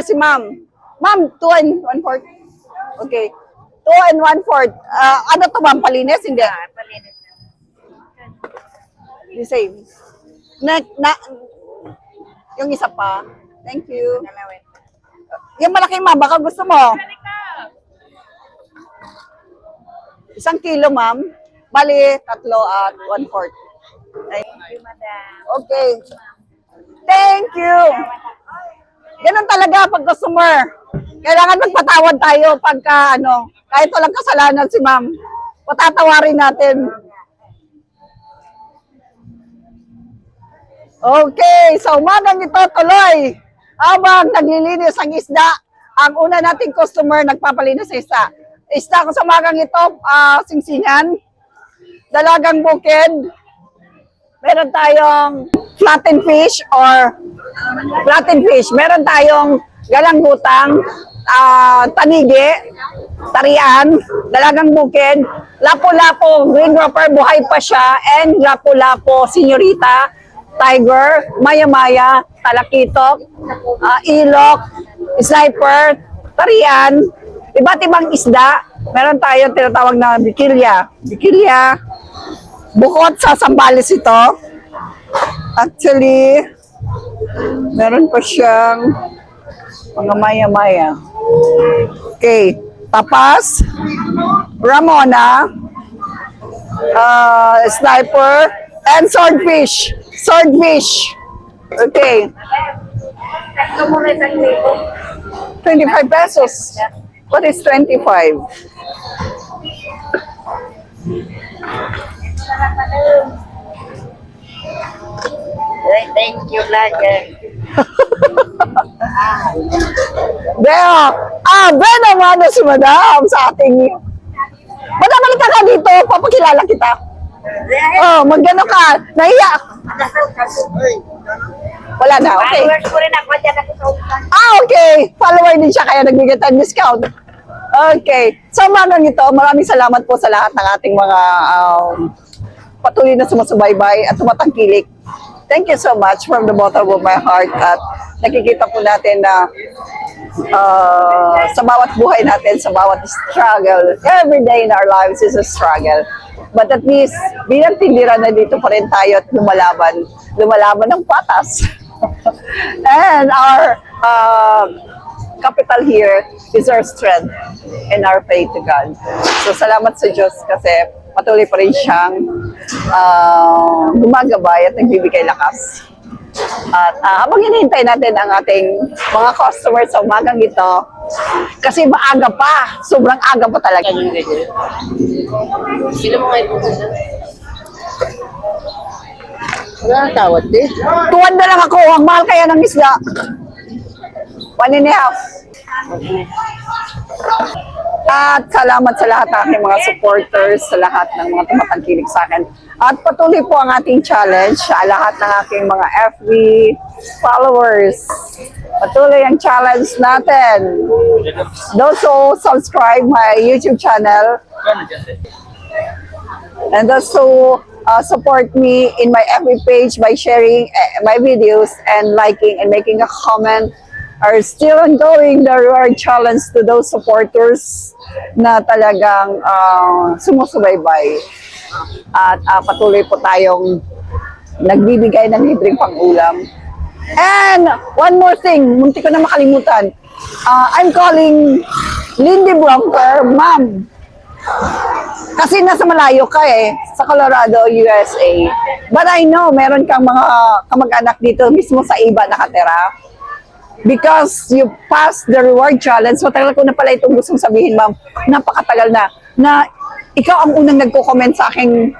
Si ma'am. Ma'am, 2 and 1/4. Okay. 2 and 1/4. Ano to ma'am? Palinis? Hindi. Palinis lang. The same. Yung isa pa. Thank you. Dalawin. Yung malaki ma'am, baka gusto mo. 1 kilo ma'am. Bali, 3 at 1/4. Thank you, madam. Okay. Thank you. Ganun talaga pag customer. Kailangan magpatawad tayo pagka kahit walang kasalanan si ma'am. Patatawarin natin. Okay, sa umagang ito tuloy. Habang naglilinis ang isda, ang una nating customer nagpapalinis sa isda. Isda ko sa umagang ito, singsingan, dalagang bukid, meron tayong flattened fish or flattened fish. Meron tayong galanggutang, tanigi, tarian, dalagang bukid, lapu-lapo, green grouper, buhay pa siya, and lapu-lapo, senyorita, tiger, maya-maya, talakitok, ilok, sniper, tarian, iba't ibang isda. Meron tayong tinatawag na bikilya. Bikilya, bukod sa Sambales ito. Actually, meron pa siyang mga maya-maya. Okay. Tapas, Ramona, sniper, and swordfish. Swordfish. Okay. Ito muna isang libo. 25 pesos. What is 25? Thank you, vlogger. Ben naman si madam sa ating. Madam, halika ka dito. Papakilala kita. Oh, magano ka. Nahiya. Wala na, okay. Followers ko rin ako dyan ako sa upan. Okay. Follower din siya kaya nagbigay tayo discount. Okay. So, umagang ito, maraming salamat po sa lahat ng ating mga patuloy na sumusubaybay at tumatangkilik. Thank you so much from the bottom of my heart. At nakikita po natin na sa bawat buhay natin, sa bawat struggle, every day in our lives is a struggle. But at least, bilang tindira na dito pa rin tayo at lumalaban ng patas. And our capital here is our strength and our faith to God. So salamat sa Diyos kasi patuloy pa rin siyang gumagabay at nagbibigay lakas. At habang hinihintay natin ang ating mga customers sa umagang ito, kasi maaga pa, sobrang aga pa talaga. Sino mo ngayon po sila? Wala nang tawad din. Tuwan na lang ako, ang mahal kaya ng isda. 1.5. At salamat sa lahat ng aking mga supporters, sa lahat ng mga tumatangkilik sa akin. At patuloy po ang ating challenge sa lahat ng aking mga FB followers. Patuloy ang challenge natin. Those who subscribe my YouTube channel and those who support me in my FB page by sharing my videos and liking and making a comment are still ongoing the reward challenge to those supporters na talagang sumusubaybay. At patuloy po tayong nagbibigay ng libreng pang-ulam. And one more thing, munti ko na makalimutan. I'm calling Lindy Bronker, ma'am. Kasi nasa malayo ka sa Colorado, USA. But I know, meron kang mga kamag-anak dito mismo sa iba nakatira. Because you passed the reward challenge, matagal ko na pala itong gustong sabihin, ma'am. Napakatagal na ikaw ang unang nagko-comment sa aking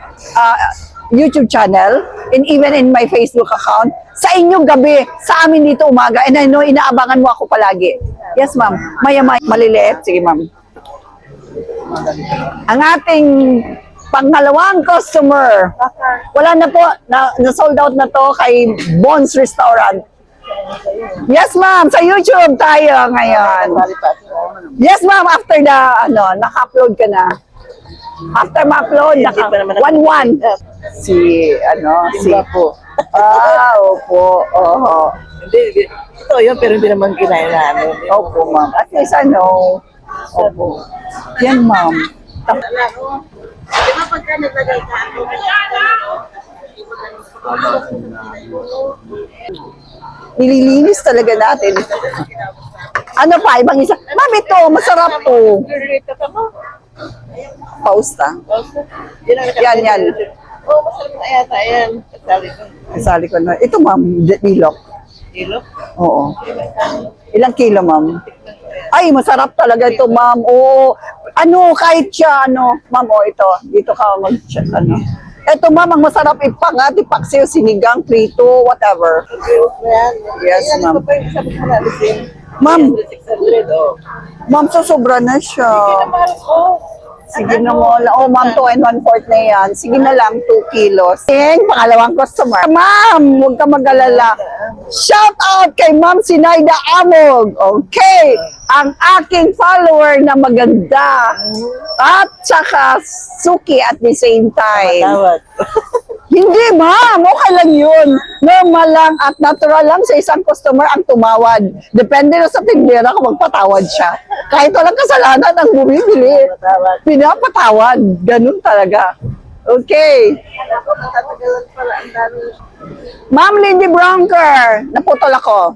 YouTube channel and even in my Facebook account. Sa inyong gabi, sa amin dito umaga. And I know, inaabangan mo ako palagi. Yes, ma'am. Maya-maya, maliliit. Sige, ma'am. Ang ating pangalawang customer. Wala na po, na-sold out na to kay Bon's Restaurant. Yes, ma'am. Sa YouTube tayo ngayon. Yes, ma'am. After naka-upload ka na. After ma-upload, Hindi pa naman 1-1. Si, si... Iba po. Opo. Oo. Hindi. Ito yun, pero hindi naman kinain namin. Opo, ma'am. At least Opo. Yan, ma'am. Di ba pagka naglagay ka ako? Nililinis talaga natin. Ano pa? Ibang isa. Ma'am, ito. Masarap to. Rito ka mo? Pausta. Yan. Oo, masarap na yata yan. Kasali ko. Kasali ko na. Ito, ma'am. Bilok. Kilo? Oo. Ilang kilo, ma'am? Ay, masarap talaga ito, ma'am. Oo. Kahit siya, ma'am, ito. Dito ka Ito, ma'am, ang masarap ipaksiw, sinigang, prito, whatever. Yes, ma'am. Ito pa yung sabi ko na, Lucien. Ma'am. 600, oh. Ma'am, susobra na siya. Mahal ko. Sige na mo. Ma'am, 2 and 1/4 na yan. Sige na lang, 2 kilos. Pangalawang customer. Ma'am, huwag ka mag-alala. Shout out kay Ma'am Sinayda Amog. Okay. Ang aking follower na maganda. At saka suki at the same time. Tawad. Hindi, ma'am. Okay lang yun. Normal lang at natural lang sa isang customer ang tumawad. Depende na sa tindera kung magpatawad siya. Kahit walang kasalanan ang bumibili. Tawad. Pinapatawad. Ganun talaga. Okay. Ako, matatagalan pala ang dami. Ma'am Lindy Bronker, naputol ako.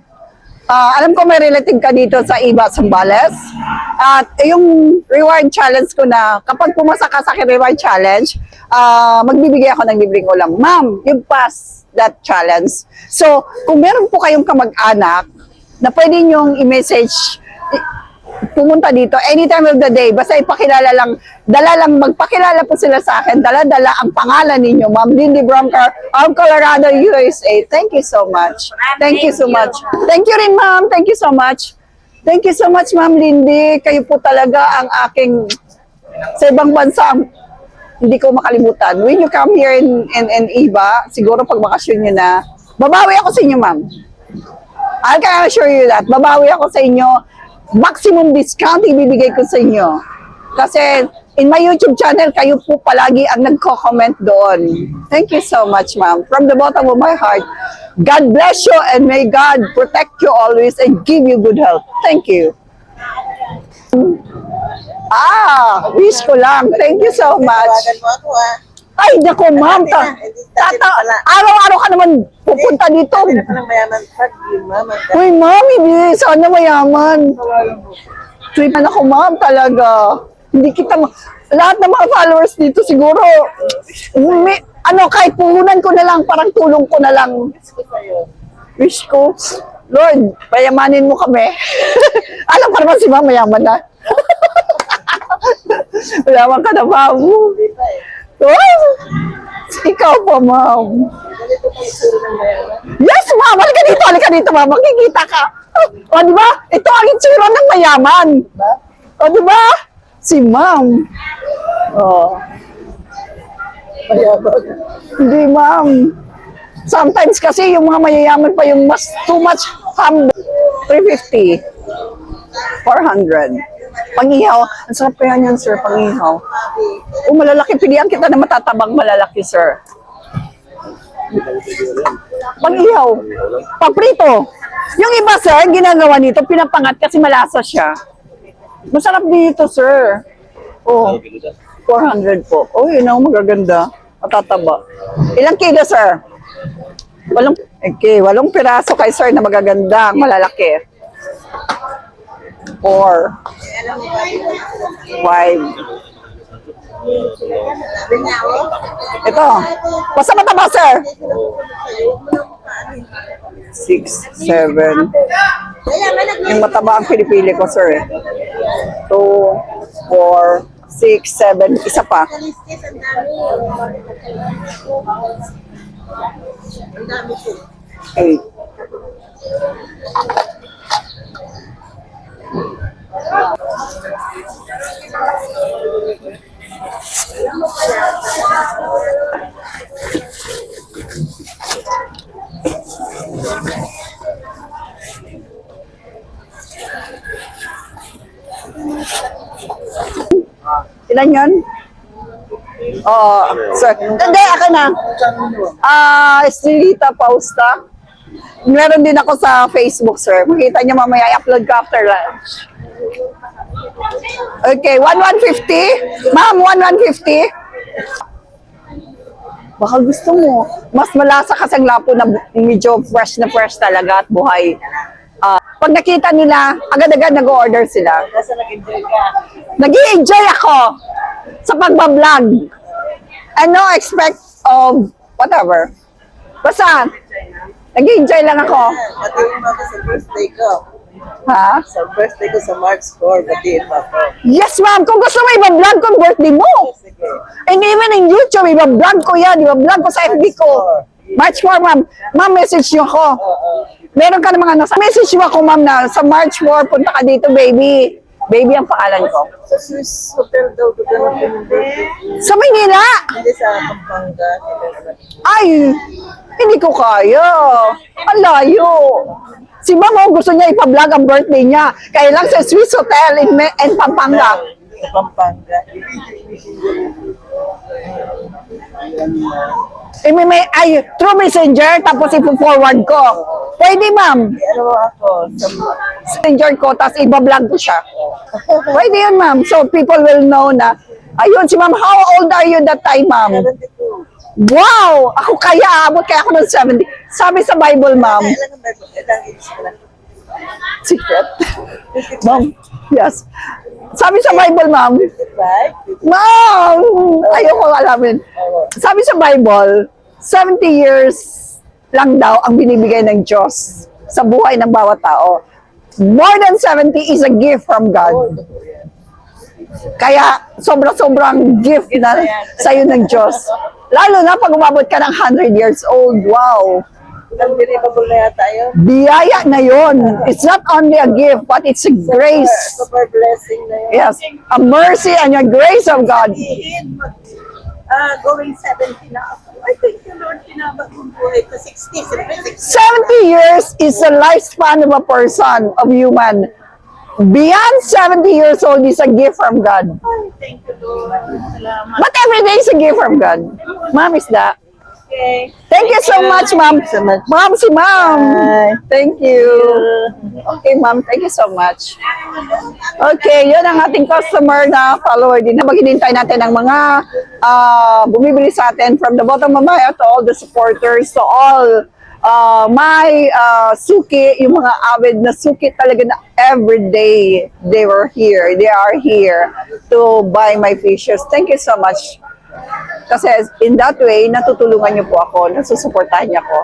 Alam ko may relative ka dito sa Iba, Zambales. At yung reward challenge ko na, kapag pumasa ka sa akin reward challenge, magbibigay ako ng libreng ulam. Ma'am, you pass that challenge. So, kung meron po kayong kamag-anak na pwede nyong i-message, pumunta dito any time of the day, basta ipakilala lang, magpakilala po sila sa akin, dala-dala ang pangalan ninyo, Ma'am Lindy Bronker of Colorado, USA. Thank you so much. Thank you so much. Thank you rin, ma'am. Thank you so much. Thank you so much, Ma'am Lindy. Kayo po talaga ang aking, sa ibang bansa, hindi ko makalimutan. When you come here in Iba, siguro pag bakasyon nyo na, babawi ako sa inyo, ma'am. I can assure you that. Babawi ako sa inyo. Maximum discount ibibigay ko sa inyo. Kasi in my YouTube channel, kayo po palagi ang nagko-comment doon. Thank you so much, ma'am. From the bottom of my heart, God bless you and may God protect you always and give you good health. Thank you. Wish ko lang. Thank you so much. Tawagan mo ako, Ay, naku, ma'am. Araw-araw ka naman pupunta dito. Hindi na palang mayaman pag yun, mama. Uy, ma'am, hindi. Sana mayaman. Tripan ako, ma'am, talaga. Hindi kita lahat ng mga followers dito siguro, kahit puhunan ko na lang, parang tulong ko na lang. Wish ko, Lord, payamanin mo kami. Alam ko naman si ma'am, mayaman na. Mayaman ka na, ma'am. Uy, ikaw pa, ma'am. Yes, ma'am. Halika dito, ma'am. Makikita ka. O, di ba? Ito ang itsura ng mayaman. O, di ba? Si ma'am. O. Hindi, ma'am. Sometimes kasi yung mga mayayaman pa yung too much humble. 350. 400. Pangihaw. Ang sarap kaya niyan, sir, pangihaw. Malalaki. Pilihan kita na matatabang malalaki, sir. Pangihaw. Paprito. Yung iba, sir, ginagawa nito, pinapangat kasi malasa siya. Masarap dito, sir. 400 po. Yun ang magaganda. Matataba. Ilang kilo, sir? 8 piraso kay sir na magaganda. Malalaki. 4. 5. Ito. Basta mataba, sir. 6, 7. Yung mataba ang pinipili ko, sir. 2, 4, 6, 7. Isa pa. Eight. Ilan yun? Sir. Hindi, ako na. Estelita Pausta. Meron din ako sa Facebook, sir. Makita niyo mamaya, i-upload ko after lunch. Okay, 1,150? Ma'am, 1,150? Baka gusto mo. Mas malasa kasi ang lapo na medyo fresh na fresh talaga at buhay. Pag nakita nila, agad-agad nag-order sila. Kasi nag-enjoy ka. Nag-i-enjoy ako sa pagbablog. And no expect of whatever. Basta, nag-i-enjoy lang ako. Batiin mo ako sa birthday ko. Ha? Sa birthday ko sa March 4, batiin mo ako. Yes, ma'am. Kung gusto mo, ibablog ko ang birthday mo. Sige. And even in YouTube, ibablog ko yan. Ibablog ko sa FB ko. March 4, ma'am. Ma'am, message niyo ako. Meron ka namang ano. Message mo ako, ma'am, na sa March 4, punta ka dito, baby. Baby ang pangalan ko. Sa Swiss Hotel daw, doon yung birthday. Sa Maynila! Hindi sa Pampanga. Ay, hindi ko kaya. Ang layo. Si ma'am, gusto niya ipa-vlog ang birthday niya. Kaya lang sa Swiss Hotel in Pampanga. Sa Pampanga. Through messenger, tapos ipo-forward ko. Pwede, ma'am. Ano mo ako? Sa Messenger ko, tapos iba-vlog ko siya. Pwede yun, ma'am. So, people will know na, ayun, si ma'am, how old are you that time, ma'am? 72. Wow! Ako kaya, abot kaya ako ng 70. Sabi sa Bible, ma'am. Ilan ang birthday? Ilang age ka na? Secret. Ma'am, yes. Sabi sa Bible, ma'am. 55? Ma'am! Ayoko alamin. Sabi sa Bible, 70 years lang daw ang binibigay ng Diyos sa buhay ng bawat tao. More than 70 is a gift from God. Kaya sobra-sobrang gift na sa'yo ng Diyos. Lalo na pag umabot ka ng 100 years old. Wow! Unbelievable na yata yun. Biyaya na yon. It's not only a gift, but it's a grace. Super blessing na yun. Yes, a mercy and a grace of God. Going 70 na ako. I thank you, Lord, kinabag kong buhay ko. 60, siyempre 60. 70 years is the lifespan of a person, of human. Beyond 70 years old is a gift from God. Ay, thank you, Lord. Salamat. But every day is a gift from God. Ma'am, is that? Okay. Thank you so much, ma'am. Ma'am, si ma'am. Thank you. Okay, ma'am. Thank you so much. Okay, yun ang ating customer na follower din. Habang hinintay natin ang mga bumibili sa atin from the bottom of my heart to all the supporters, to all my suki, yung mga avid na suki talaga na everyday they were here. They are here to buy my fishes. Thank you so much. Kasi in that way, natutulungan niyo po ako, nasusuportahan niyo ako.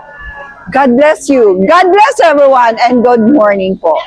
God bless you. God bless everyone and good morning po.